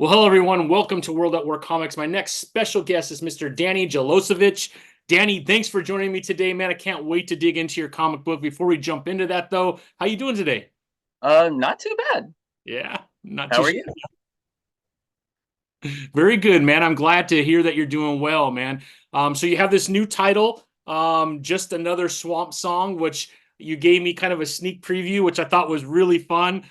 Well, hello, everyone. Welcome to World at War Comics. My next special guest is Mr. Danny Djeljosevic. Danny, thanks for joining me today, man. I can't wait to dig into your comic book. Before we jump into that, though, how you doing today? Not too bad. Yeah, not How too are you? very good, man. I'm glad to hear that you're doing well, man. So you have this new title, Just Another Swamp Song, which you gave me kind of a sneak preview, which I thought was really fun.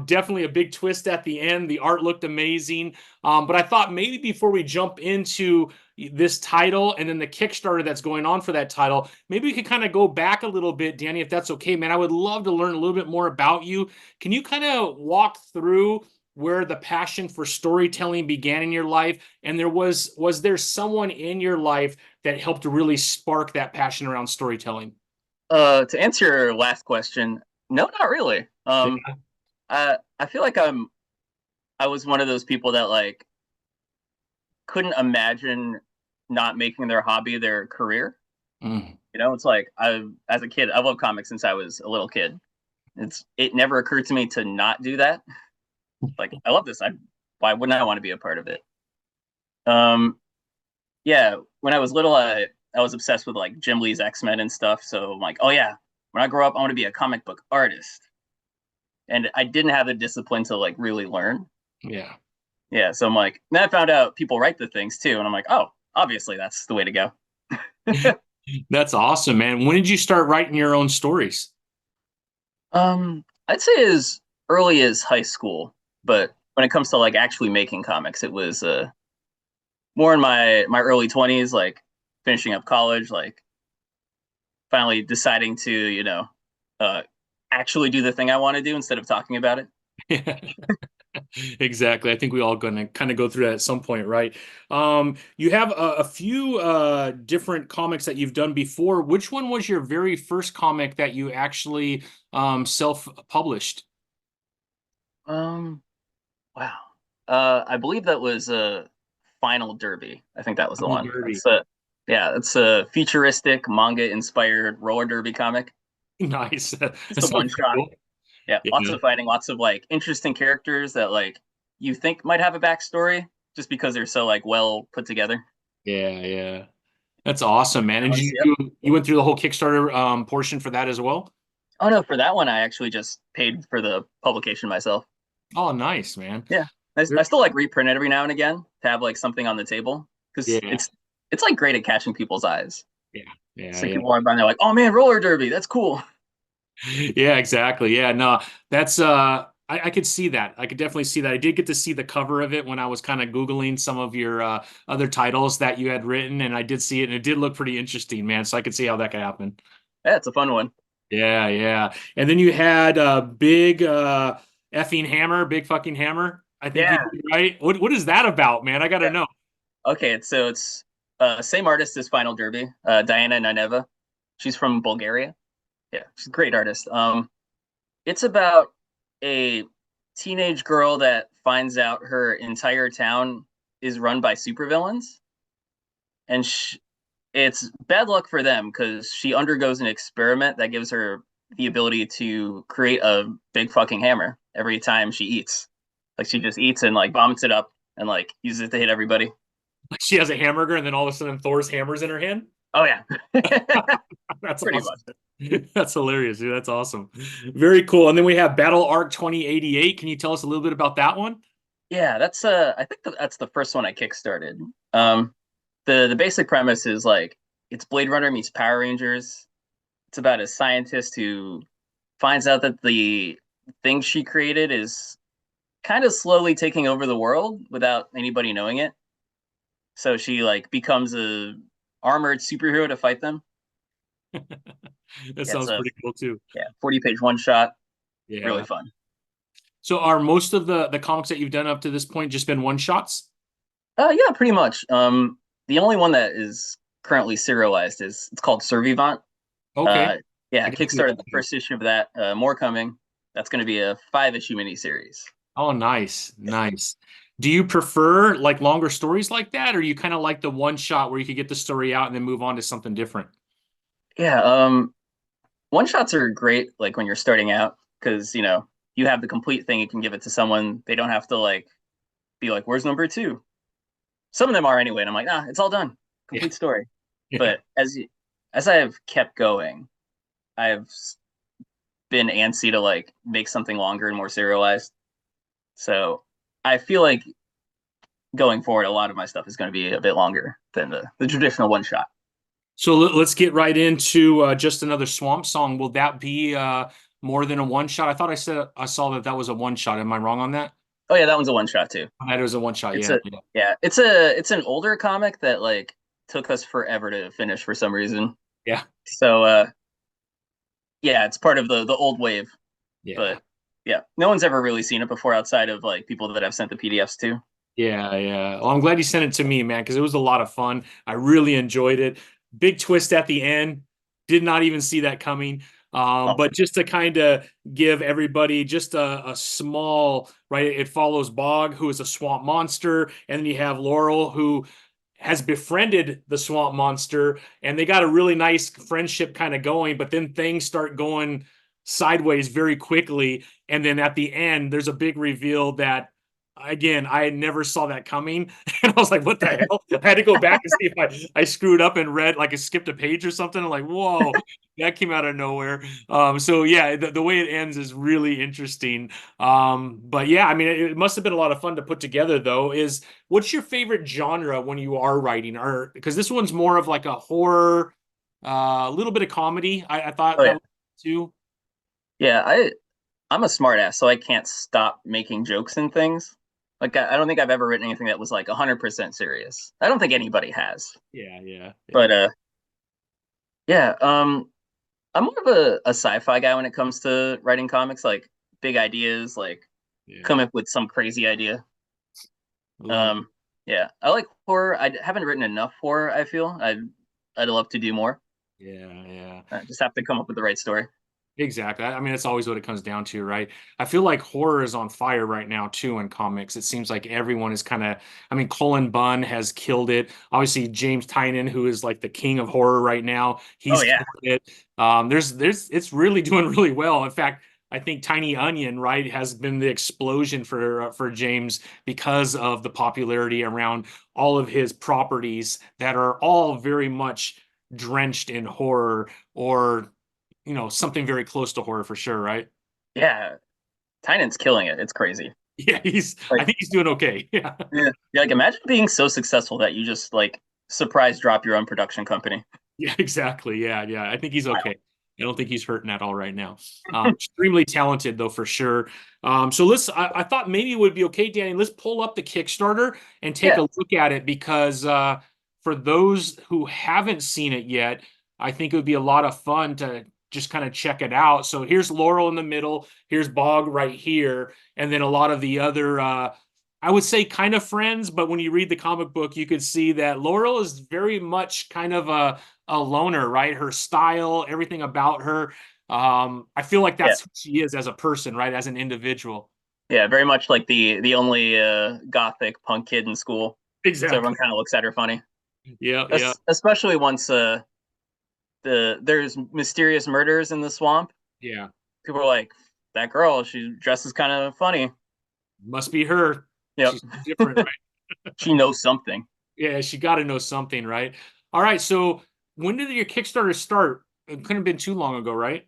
Definitely a big twist at the end. The art looked amazing. But I thought maybe before we jump into this title and then the Kickstarter that's going on for that title, maybe we could kind of go back a little bit, Danny, if that's okay, man. I would love to learn a little bit more about you. Can you kind of walk through where the passion for storytelling began in your life, and was there someone in your life that helped to really spark that passion around storytelling? To answer your last question, no, not really. Yeah. I feel like I was one of those people that like couldn't imagine not making their hobby their career. Mm. It's like as a kid, I love comics since I was a little kid. It never occurred to me to not do that. Like I love this. Why wouldn't I want to be a part of it? Um, yeah, when I was little, I was obsessed with like Jim Lee's X-Men and stuff. So I'm like, oh yeah, when I grow up, I want to be a comic book artist. And I didn't have the discipline to like really learn. Yeah. Yeah, so I'm like, then I found out people write the things too, and I'm like, oh, obviously that's the way to go. That's awesome, man. When did you start writing your own stories? I'd say as early as high school, but when it comes to like actually making comics, it was more in my early 20s, like finishing up college, like finally deciding to uh, actually do the thing I want to do instead of talking about it. Exactly. I think we all gonna kind of go through that at some point, right? You have a few different comics that you've done before. Which one was your very first comic that you actually self-published? Um, wow. I believe that was Final Derby. I think that was the Little one. Derby. Yeah, it's a futuristic manga inspired roller derby comic. Nice. That It's a one sounds pretty shot. cool. Yeah, lots Yeah. of fighting, lots of like interesting characters that like you think might have a backstory just because they're so like well put together. Yeah, yeah. That's awesome, man. And Yep. you went through the whole Kickstarter portion for that as well? Oh no, for that one I actually just paid for the publication myself. Oh, nice, man. Yeah, I Very- still like reprint it every now and again to have like something on the table because Yeah, it's like great at catching people's eyes. yeah, yeah, So yeah. people walk by and they're like, "Oh man, roller derby, that's cool." Yeah, exactly. Yeah, no, that's I could see that. I could definitely see that. I did get to see the cover of it when I was kind of Googling some of your other titles that you had written, and I did see it, and it did look pretty interesting, man. So I could see how that could happen. Yeah, it's a fun one. Yeah, yeah. And then you had a big effing hammer, big fucking hammer. I think you Yeah. did, right? What is that about, man? I gotta Yeah. know. Okay, it's same artist as Final Derby, Diana Nineva. She's from Bulgaria. Yeah, she's a great artist. It's about a teenage girl that finds out her entire town is run by supervillains, and it's bad luck for them because she undergoes an experiment that gives her the ability to create a big fucking hammer every time she eats. Like she just eats and like vomits it up and like uses it to hit everybody. Like she has a hamburger, and then all of a sudden Thor's hammer's in her hand. Oh yeah, That's pretty awesome. much. That's hilarious, dude. That's awesome. Very cool. And then we have BattleArc 2088. Can you tell us a little bit about that one? Yeah, that's I think that's the first one I kickstarted. Um, the basic premise is like it's Blade Runner meets Power Rangers. It's about a scientist who finds out that the thing she created is kind of slowly taking over the world without anybody knowing it. So she like becomes a armored superhero to fight them. That Yeah, it's sounds a pretty cool too. 40-page one shot, really Yeah. fun. So are most of the comics that you've done up to this point just been one shots? Yeah, pretty much. The only one that is currently serialized is it's called Survivant. Okay. Uh, yeah, I got to see kickstarted that the too. first issue of that. More coming. That's going to be a 5 issue miniseries. Oh, nice. Nice. Do you prefer like longer stories like that, or you kind of like the one shot where you could get the story out and then move on to something different? Yeah, one shots are great like when you're starting out because you have the complete thing. You can give it to someone. They don't have to like be like, "Where's number two?" Some of them are anyway, and I'm like, "Ah, it's all done, Yeah. complete story." Yeah. But as I have kept going, I've been antsy to like make something longer and more serialized. So I feel like going forward, a lot of my stuff is going to be a bit longer than the traditional one shot. So let's get right into just another swamp song. Will that be more than a one shot? I thought I saw that that was a one shot. Am I wrong on that? Oh yeah, that one's a one shot too. That was a one shot. It's Yeah, a yeah, yeah, it's an older comic that like took us forever to finish for some reason. yeah, So yeah, it's part of the old wave, yeah. but yeah, no one's ever really seen it before outside of like people that I've sent the PDFs to. Yeah, yeah. Well, I'm glad you sent it to me, man, because it was a lot of fun. I really enjoyed it. Big twist at the end. Did not even see that coming. Oh, But just to kind of give everybody just a small, right? It follows Bog, who is a swamp monster, and then you have Laurel, who has befriended the swamp monster, and they got a really nice friendship kind of going, but then things start going sideways very quickly. And then at the end, there's a big reveal that again, I never saw that coming. And I was like, what the hell? I had to go back and see if I screwed up and read, like I skipped a page or something. I'm like, whoa, that came out of nowhere. So yeah, the way it ends is really interesting. But yeah, I mean, it must have been a lot of fun to put together though. What's your favorite genre when you are writing? Or because this one's more of like a horror, a little bit of comedy. I thought oh that yeah, was too. yeah. I'm a smartass, so I can't stop making jokes and things. Like I don't think I've ever written anything that was like 100% serious. I don't think anybody has. Yeah, yeah, yeah, But yeah, I'm more of a sci-fi guy when it comes to writing comics, like big ideas, like yeah. come up with some crazy idea. I love it. Um, yeah, I like horror. I haven't written enough horror. I feel I'd love to do more. Yeah, yeah. I just have to come up with the right story. Exactly. I mean, it's always what it comes down to, right? I feel like horror is on fire right now too in comics. It seems like everyone is kind of, I mean, Cullen Bunn has killed it. Obviously, James Tynion, who is like the king of horror right now, Oh he's yeah, killed it. It's really doing really well. In fact, I think Tiny Onion, right, has been the explosion for James because of the popularity around all of his properties that are all very much drenched in horror or something very close to horror for sure, right? yeah. Tynan's killing it. It's crazy. Yeah, I Like think he's doing okay. Yeah. yeah, like imagine being so successful that you just like surprise drop your own production company. Yeah, exactly. Yeah, yeah. I think he's okay. Wow. I don't think he's hurting at all right now. Extremely talented though, for sure. So I thought maybe it would be okay, Danny. Let's pull up the Kickstarter and take Yeah, a look at it because for those who haven't seen it yet, I think it would be a lot of fun to just kind of check it out. So here's Laurel in the middle, here's Bog right here, and then a lot of the other I would say kind of friends, but when you read the comic book, you could see that Laurel is very much kind of a loner, right? Her style, everything about her. I feel like yeah, that's who she is as a person, right? As an individual. yeah. Very much like the only gothic punk kid in school. So everyone Exactly. kind of looks at her funny. Yeah, yeah, Especially once there's mysterious murders in the swamp. yeah. People are like, that girl, she dresses kind of funny. Must be her. Yep, She's different, right? she knows something. Yeah, she got to know something, right? All right. So when did your Kickstarter start? It couldn't have been too long ago, right?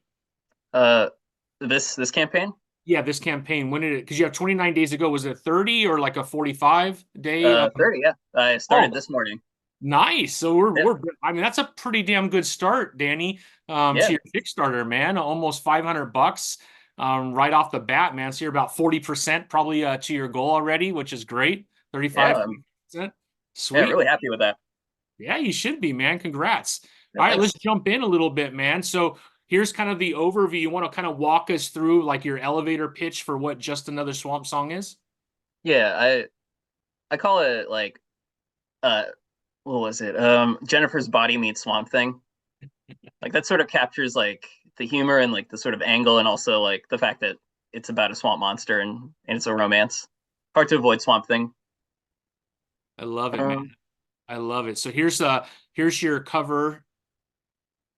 Uh, this campaign, Yeah, this campaign. When did it? Because you have 29 days ago. Was it 30 or like a 45 day? 30. Yeah, I started Oh, this morning. nice. So we're Yeah, we're I mean that's a pretty damn good start, Danny, yeah, to your Kickstarter, man. Almost $500 right off the bat, man. So you're about 40% probably to your goal already, which is great. yeah. 35 percent. Yeah, Sweet. really happy with that. Yeah, you should be, man. Congrats. Yeah, All right, let's thanks. jump in a little bit, man. So here's kind of the overview. You want to kind of walk us through like your elevator pitch for what Just Another Swamp Song is? Yeah, I call it like uh what was it? Jennifer's Body Meets Swamp Thing. Like that sort of captures like the humor and like the sort of angle and also like the fact that it's about a swamp monster and it's a romance. Hard to avoid Swamp Thing. I love it, man. Um, I love it. So here's your cover.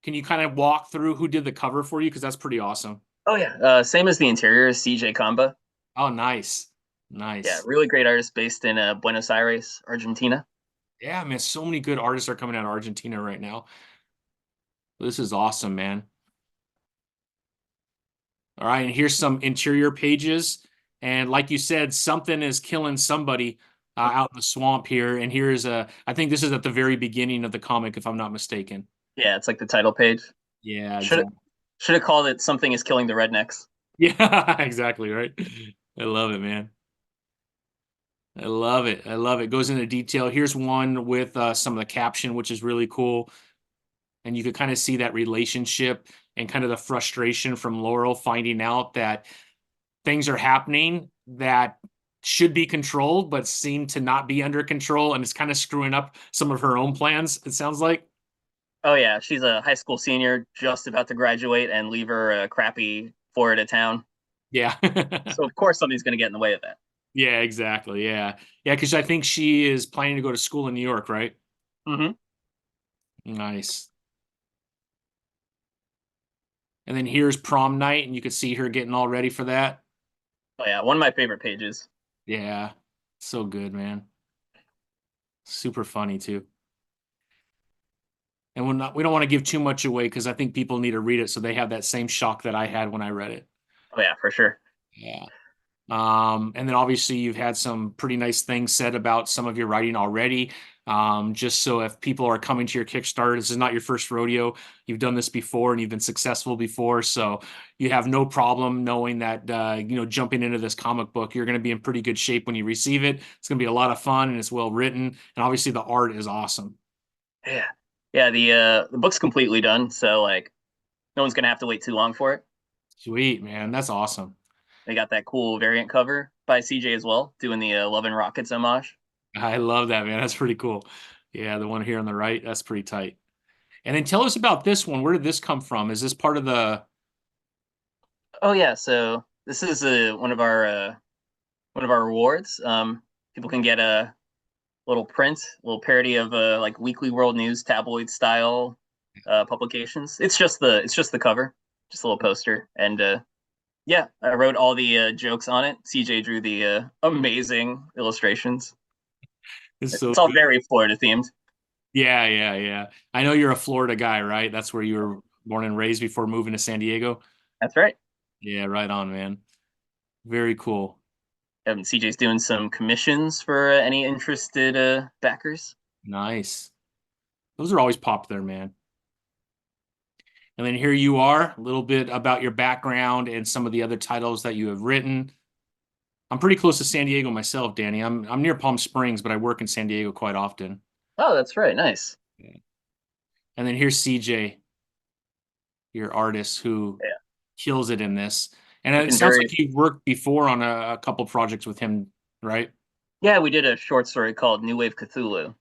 Can you kind of walk through who did the cover for you? Because that's pretty awesome. oh yeah, same as the interior, CJ Kamba. Oh, nice. Yeah, Nice. really great artist based in Buenos Aires, Argentina. Yeah, man, so many good artists are coming out of Argentina right now. This is awesome, man. All right, and here's some interior pages. And like you said, something is killing somebody out in the swamp here. And here's I think this is at the very beginning of the comic, if I'm not mistaken. Yeah, it's like the title page. Yeah, Should exactly. should have called it "Something is Killing the Rednecks." Yeah, exactly, right? I love it, man. I love it. I love it. Goes into detail. Here's one with some of the caption, which is really cool. And you could kind of see that relationship and kind of the frustration from Laurel finding out that things are happening that should be controlled, but seem to not be under control. And it's kind of screwing up some of her own plans, it sounds like. Oh yeah, she's a high school senior just about to graduate and leave her crappy Florida town. Yeah. So of course something's going to get in the way of that. Yeah, exactly. Yeah. Yeah, because I think she is planning to go to school in New York, right? Hmm. Nice. And then here's prom night, and you could see her getting all ready for that. Oh yeah, one of my favorite pages. Yeah. So good, man. Super funny too. And we don't want to give too much away because I think people need to read it so they have that same shock that I had when I read it. Oh yeah, for sure. Yeah. And then obviously you've had some pretty nice things said about some of your writing already. Just so if people are coming to your Kickstarter, this is not your first rodeo. You've done this before and you've been successful before. So you have no problem knowing that, jumping into this comic book, you're going to be in pretty good shape when you receive it. It's going to be a lot of fun and it's well written. And obviously the art is awesome. Yeah, yeah. The book's completely done, so like no one's gonna have to wait too long for it. Sweet, man. That's awesome. They got that cool variant cover by CJ as well, doing the Love and Rockets homage. I love that, man. That's pretty cool. Yeah, the one here on the right, that's pretty tight. And then tell us about this one. Where did this come from? Is this part of the Oh yeah, so this is one of our rewards. People can get a little print, a little parody of like Weekly World News tabloid style publications. It's just the cover, just a little poster, and yeah, I wrote all the jokes on it. CJ drew the amazing illustrations. It's so It's all good. very Florida themed. Yeah, yeah, yeah. I know you're a Florida guy, right? That's where you were born and raised before moving to San Diego. That's right. Yeah, right on, man. Very cool. CJ's doing some commissions for any interested backers. Nice. Those are always popular, man. And then here you are, a little bit about your background and some of the other titles that you have written. I'm pretty close to San Diego myself, Danny. I'm near Palm Springs, but I work in San Diego quite often. Oh, that's right. Nice. Yeah. And then here's CJ, your artist who Yeah, kills it in this. And it looking sounds very. like you've worked before on a couple projects with him, right? Yeah, we did a short story called New Wave Cthulhu.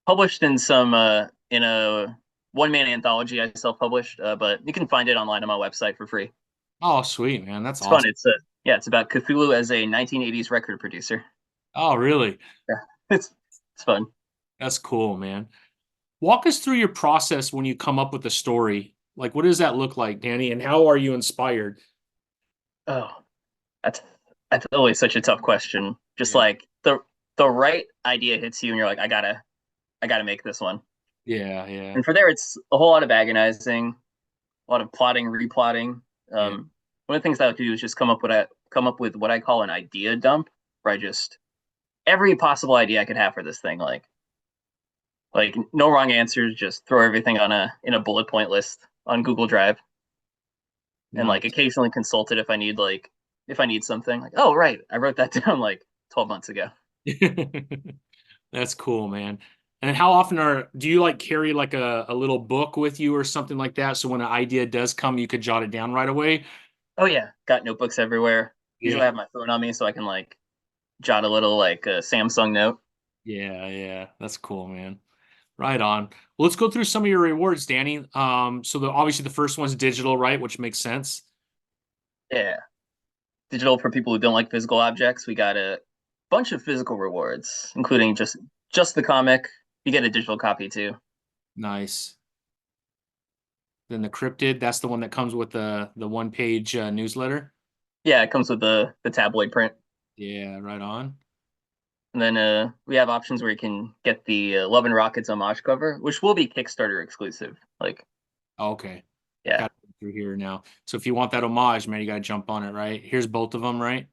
Published in a one man anthology I self published, but you can find it online on my website for free. Oh, sweet, man. That's It's fun. awesome. Yeah, it's about Cthulhu as a 1980s record producer. Oh, really? Yeah, it's fun. That's cool, man. Walk us through your process when you come up with a story. Like, what does that look like, Danny? And how are you inspired? Oh, that's that's always such a tough question. Just Yeah. like the right idea hits you, and you're like, I gotta make this one. Yeah, yeah, And for there, it's a whole lot of agonizing, a lot of plotting, replotting. yeah. One of the things I like to do is just come up with what I call an idea dump, where I just every possible idea I could have for this thing, like no wrong answers, just throw everything on a in a bullet point list on Google Drive, and like Nice. occasionally consult it if I need something. Like, oh right, I wrote that down like 12 months ago. That's cool, man. And then how often do you like carry like a little book with you or something like that? So when an idea does come, you could jot it down right away? Oh yeah, got notebooks everywhere. Usually I Yeah. have my phone on me so I can like jot a little like a Samsung note. Yeah, yeah. That's cool, man. Right on. Well, let's go through some of your rewards, Danny. So obviously the first one's digital, right? Which makes sense. Yeah, digital for people who don't like physical objects. We got a bunch of physical rewards, including just the comic. You get a digital copy too. Nice. Then the cryptid, that's the one that comes with the one page newsletter. Yeah, it comes with the tabloid print. Yeah, right on. And then we have options where you can get the Love and Rockets homage cover, which will be Kickstarter exclusive. Like, Okay. yeah, Got it through here now. So if you want that homage, man, you got to jump on it, right? Here's both of them, right?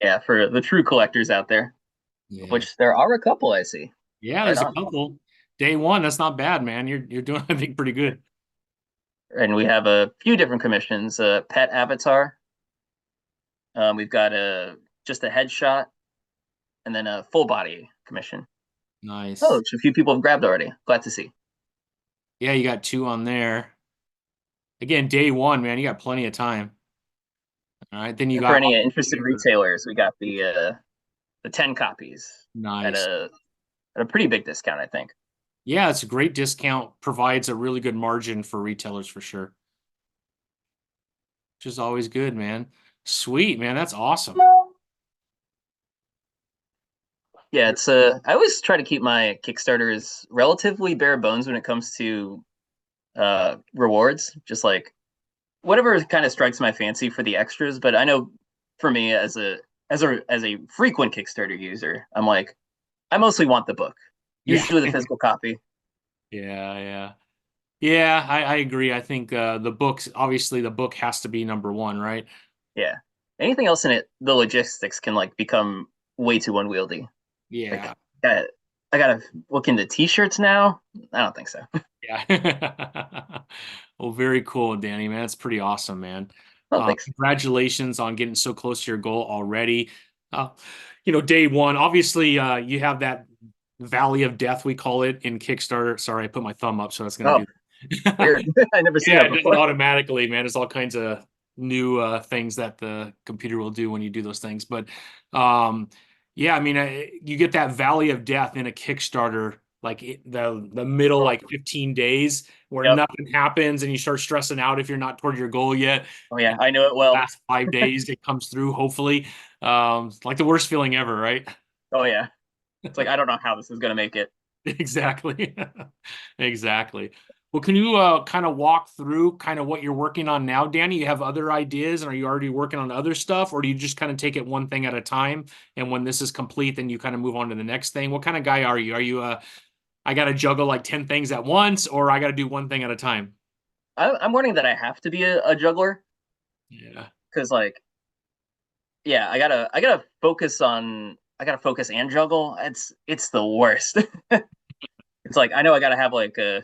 yeah, for the true collectors out there, Yeah. which there are a couple I see. Yeah, Right there's a on. couple. Day one, that's not bad, man. You're doing, I think, pretty good. And we have a few different commissions. Pet Avatar. We've got a just a headshot, and then a full body commission. Oh, Nice. which a few people have grabbed already. Glad to see. Yeah, you got two on there. Again, day one, man, you got plenty of time. All right. Then you And for got any interested retailers, we got the 10 copies at nice. a pretty big discount, I think. Yeah, it's a great discount, provides a really good margin for retailers for sure, which is always good, man. Sweet, man. That's awesome. Yeah, it's I always try to keep my Kickstarters relatively bare bones when it comes to rewards. Just like whatever kind of strikes my fancy for the extras. But I know for me as a frequent Kickstarter user, I'm like I mostly want the book, Yeah. usually the physical copy. Yeah, yeah. Yeah, I agree. I think the books, obviously the book has to be number one, right? Yeah. Anything else in it, the logistics can like become way too unwieldy. Like Yeah. I gotta look into t-shirts now. I don't think so. Yeah. Well, very cool, Danny, man. That's pretty awesome, man. Oh, thanks. Congratulations on getting so close to your goal already. Uh, day one, obviously, you have that valley of death, we call it in Kickstarter. Sorry, I put my thumb up, so that's going Oh, to do that. weird. I never seen Yeah, that it does it before. automatically, man. There's all kinds of new things that the computer will do when you do those things. But um, yeah, I mean, you get that valley of death in a Kickstarter, like the middle, Oh, like 15 days where yep. nothing happens and you start stressing out if you're not toward your goal yet. Oh yeah, I know it well. Last 5 days, it comes through, hopefully. It's like the worst feeling ever, right? Oh yeah. It's like I don't know how this is gonna make it. Exactly. Exactly. Well, can you kind of walk through kind of what you're working on now, Danny? You have other ideas, and are you already working on other stuff, or do you just kind of take it one thing at a time? And when this is complete, then you kind of move on to the next thing. What kind of guy are you? Are you I got to juggle like 10 things at once, or I got to do one thing at a time? I'm learning that I have to be a juggler Yeah. because like yeah, I gotta focus and juggle. It's the worst. It's like I know I gotta have like a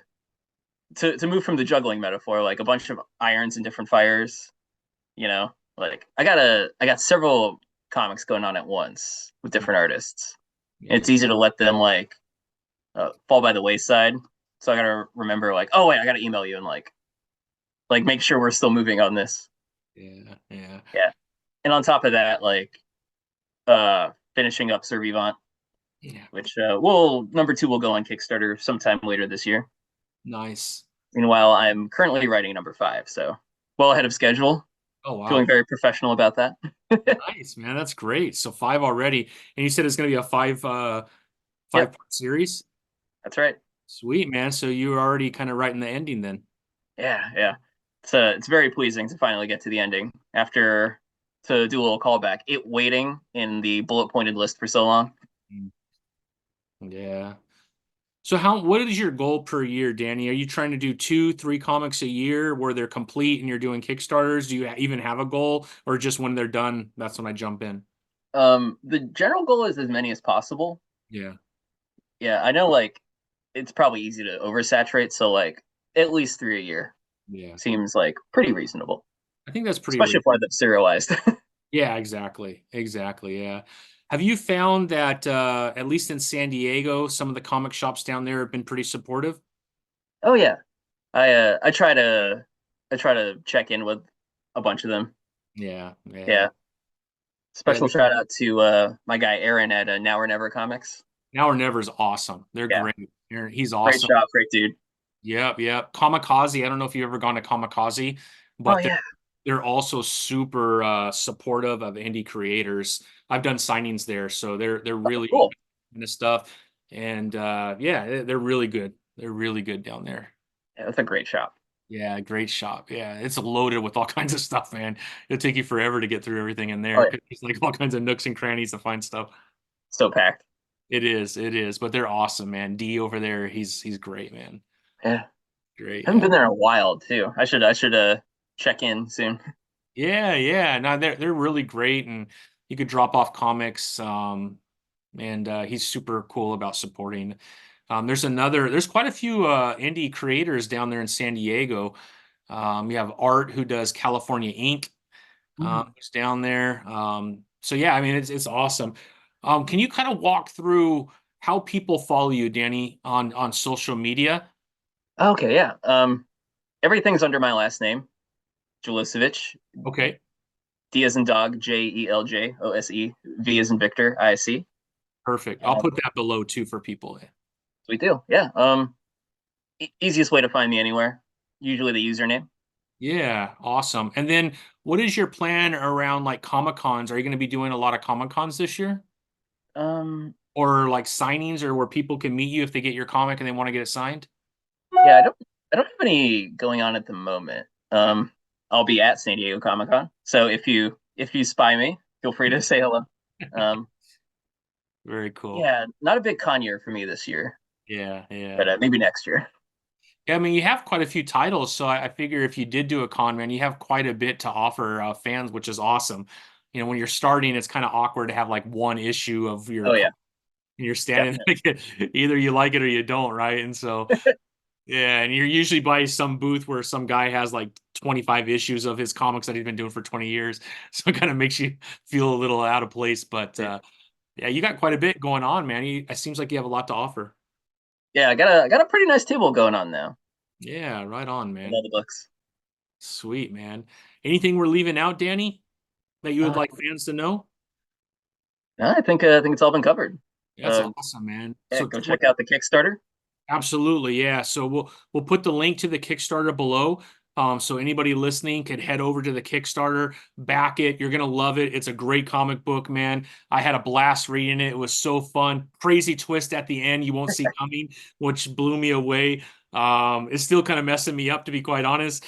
to move from the juggling metaphor, like a bunch of irons and different fires, you know? Like I got several comics going on at once with different artists. And Yeah. it's easy to let them like fall by the wayside. So I gotta remember like, oh wait, I gotta email you and like make sure we're still moving on this. Yeah. Yeah. Yeah. And on top of that, like finishing up Survivant, Yeah. which will number two will go on Kickstarter sometime later this year. Nice. Meanwhile, I'm currently writing number five, so well ahead of schedule. Oh, Feeling wow. very professional about that. Nice, man. That's great. So five already. And you said it's going to be a Yep, five-part series? that's right. Sweet, man. So you're already kind of writing the ending then. Yeah, yeah. It's very pleasing to finally get to the ending after to do a little callback. It waiting in the bullet pointed list for so long. Mm. Yeah. So what is your goal per year, Danny? Are you trying to do two, three comics a year where they're complete and you're doing Kickstarters? Do you even have a goal, or just when they're done, that's when I jump in? The general goal is as many as possible. Yeah. Yeah, I know like it's probably easy to oversaturate, so like at least three a year Yeah. seems like pretty reasonable, I think that's pretty especially reasonable. for them serialized. Yeah, exactly. Exactly. Yeah. Have you found that at least in San Diego, some of the comic shops down there have been pretty supportive? Oh yeah, I try to check in with a bunch of them. Yeah. Yeah. Yeah, Yeah. special shout out to my guy Aaron at Now or Never Comics. Now or Never is awesome. They're Yeah, great. He's great awesome. shop, great dude. Yep, yep. Kamikaze. I don't know if you've ever gone to Kamikaze, Oh but yeah, they're also super supportive of indie creators. I've done signings there, so they're really cool. into stuff. And yeah, they're really good. They're really good down there. Yeah, that's a great shop. Yeah, great shop. Yeah, it's loaded with all kinds of stuff, man. It'll take you forever to get through everything in Oh there yeah, because there's like all kinds of nooks and crannies to find stuff. so packed. It is, but they're awesome, man. D over there, he's great, man. Yeah, Great, haven't yeah. been there in a while too. I should check in soon. Yeah, yeah. No, they're really great, and you could drop off comics. And he's super cool about supporting. There's quite a few indie creators down there in San Diego. You have Art who does California Ink, Mm. who's down there. So yeah, I mean it's awesome. Can you kind of walk through how people follow you, Danny, on social media? Okay, yeah. Everything's under my last name, Djeljosevic. Okay, D as in dog, Djeljosevic. V as in Victor, IC. perfect. I'll Um, put that below too for people. we do, yeah. Easiest way to find me anywhere. Usually the username. Yeah, awesome. And then what is your plan around like Comic Cons? Are you going to be doing a lot of Comic Cons this year? Um, Or like signings or where people can meet you if they get your comic and they want to get it signed? yeah, I don't have any going on at the moment. I'll be at San Diego Comic Con, so if you spy me, feel free to say hello. Um, Very cool. yeah, not a big con year for me this year, Yeah, but yeah. maybe next year. Yeah, I mean, you have quite a few titles, so I figure if you did do a con, man, you have quite a bit to offer fans, which is awesome. You know, when you're starting, it's kind of awkward to have like one issue of your Oh yeah, and you're standing definitely. like either you like it or you don't, right? And so yeah, and you're usually by some booth where some guy has like 25 issues of his comics that he's been doing for 20 years. So it kind of makes you feel a little out of place. But yeah, you got quite a bit going on, man. It seems like you have a lot to offer. Yeah, I got a pretty nice table going on now Yeah, right on, with man. all the books. Sweet, man. Anything we're leaving out, Danny, that you would Uh, like fans to know? I think it's all been covered. That's Uh, awesome, man. yeah, So go check out the Kickstarter. absolutely, yeah. So we'll put the link to the Kickstarter below. So anybody listening could head over to the Kickstarter, back it. You're gonna love it. It's a great comic book, man. I had a blast reading it. It was so fun. Crazy twist at the end you won't see coming, which blew me away. It's still kind of messing me up to be quite honest,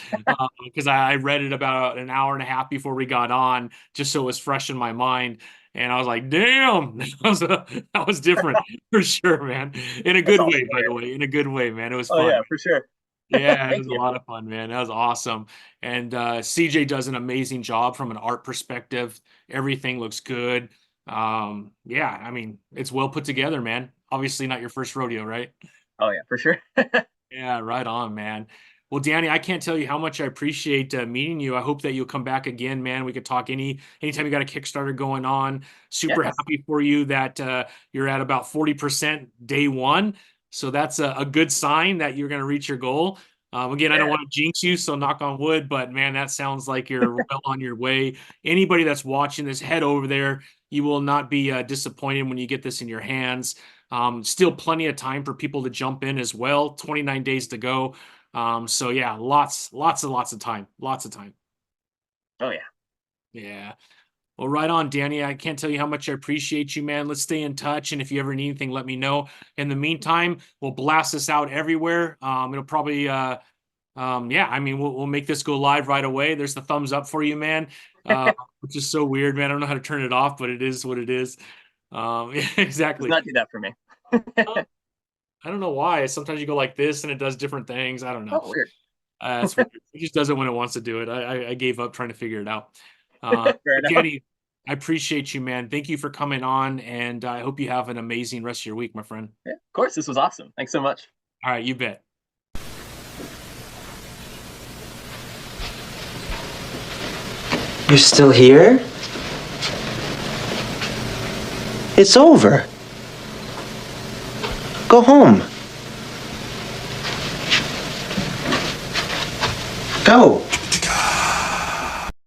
because I read it about an hour and a half before we got on, just so it was fresh in my mind. And I was like, damn, that was different for sure, man. In a That's good awesome way, to by the hear. way. In a good way, man. It was Oh fun. yeah, for sure. Yeah, it Thank was a you. lot of fun, man. That was awesome. And CJ does an amazing job from an art perspective. Everything looks good. Yeah, I mean, it's well put together, man. Obviously not your first rodeo, right? Oh yeah, for sure. Yeah, right on, man. Well, Danny, I can't tell you how much I appreciate meeting you. I hope that you'll come back again, man. We could talk anytime you got a Kickstarter going on. Super Yes. happy for you that you're at about 40% day one. So that's a good sign that you're going to reach your goal. Again, I don't Yeah. want to jinx you, so knock on wood, but man, that sounds like you're well on your way. Anybody that's watching this, head over there. You will not be disappointed when you get this in your hands. Still plenty of time for people to jump in as well. 29 days to go. So yeah, lots of time. Lots of time. Oh yeah. Yeah. Well, right on, Danny. I can't tell you how much I appreciate you, man. Let's stay in touch. And if you ever need anything, let me know. In the meantime, we'll blast this out everywhere. It'll probably yeah, I mean we'll make this go live right away. There's the thumbs up for you, man. Uh, which is so weird, man. I don't know how to turn it off, but it is what it is. Yeah, Does exactly. not do that for me. I don't know why. Sometimes you go like this and it does different things. I don't know. Oh, weird. That's weird. It just does it when it wants to do it. I gave up trying to figure it out. Fair But enough. Danny, I appreciate you, man. Thank you for coming on, and I hope you have an amazing rest of your week, my friend. Yeah, of course, this was awesome. Thanks so much. All right, you bet. You're still here? It's over. Go home. Go.